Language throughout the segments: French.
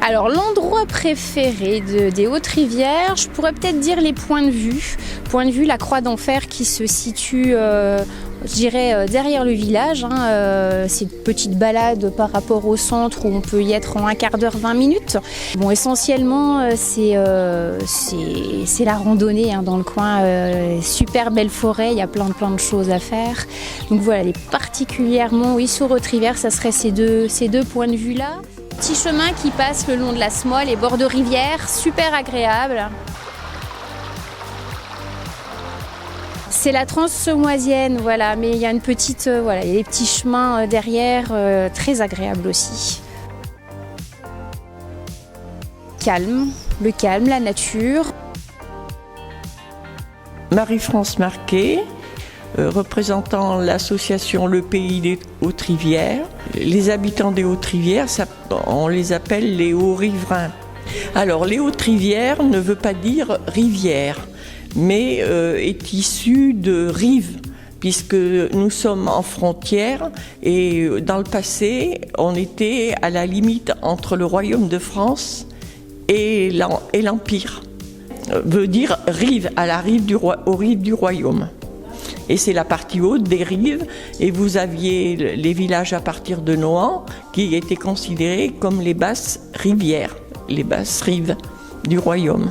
Alors l'endroit préféré des Hautes-Rivières, je pourrais peut-être dire les points de vue. Point de vue, la Croix d'Enfer qui se situe, je dirais, derrière le village. C'est une petite balade par rapport au centre où on peut y être en un quart d'heure, 20 minutes. Bon, essentiellement, c'est la randonnée dans le coin. Super belle forêt, il y a plein de choses à faire. Donc voilà, particulièrement, oui, sur Hautes-Rivières, ça serait ces deux points de vue-là. Petit chemin qui passe le long de la Smolle, les bords de rivière, super agréable. C'est la Trans-Semoisienne, voilà, mais il y a une petite, il y a des petits chemins derrière, très agréables aussi. Le calme, la nature. Marie-France Marquet, représentant l'association Le Pays des Hautes-Rivières. Les habitants des Hautes-Rivières, on les appelle les Hauts-Riverains. Alors, les Hautes-Rivières ne veut pas dire rivière, mais est issu de rive, puisque nous sommes en frontière et dans le passé, on était à la limite entre le Royaume de France et l'Empire. Veut dire rive, aux rives du Royaume. Et c'est la partie haute des rives, et vous aviez les villages à partir de Nohant qui étaient considérés comme les basses rivières, les basses rives du royaume.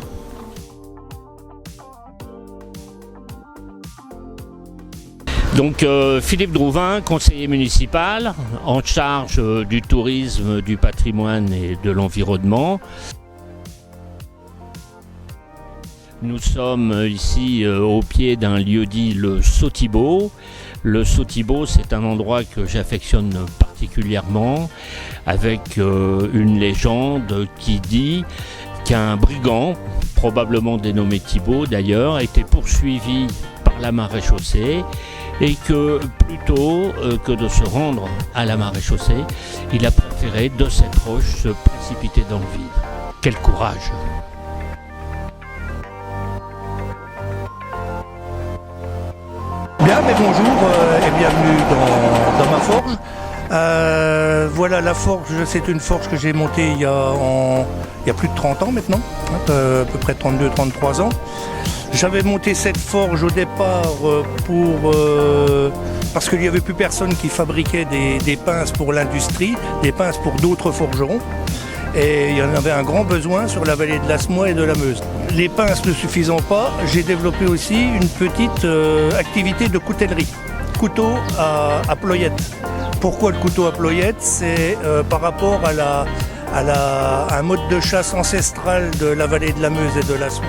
Donc Philippe Drouvin, conseiller municipal, en charge du tourisme, du patrimoine et de l'environnement. Nous sommes ici au pied d'un lieu-dit le Saut-Thibault. Le Saut-Thibault, c'est un endroit que j'affectionne particulièrement, avec une légende qui dit qu'un brigand, probablement dénommé Thibault d'ailleurs, a été poursuivi par la maréchaussée et que plutôt que de se rendre à la maréchaussée, il a préféré de cette roche se précipiter dans le vide. Quel courage! Bien, mais bonjour et bienvenue dans ma forge. Voilà, la forge, c'est une forge que j'ai montée il y a plus de 30 ans maintenant, à peu près 32-33 ans. J'avais monté cette forge au départ parce qu'il n'y avait plus personne qui fabriquait des pinces pour l'industrie, des pinces pour d'autres forgerons. Et il y en avait un grand besoin sur la vallée de la Smoille et de la Meuse. Les pinces ne suffisant pas, j'ai développé aussi une petite activité de coutellerie, couteau à ployette. Pourquoi le couteau à ployette? C'est par rapport à un mode de chasse ancestral de la vallée de la Meuse et de la Smoille.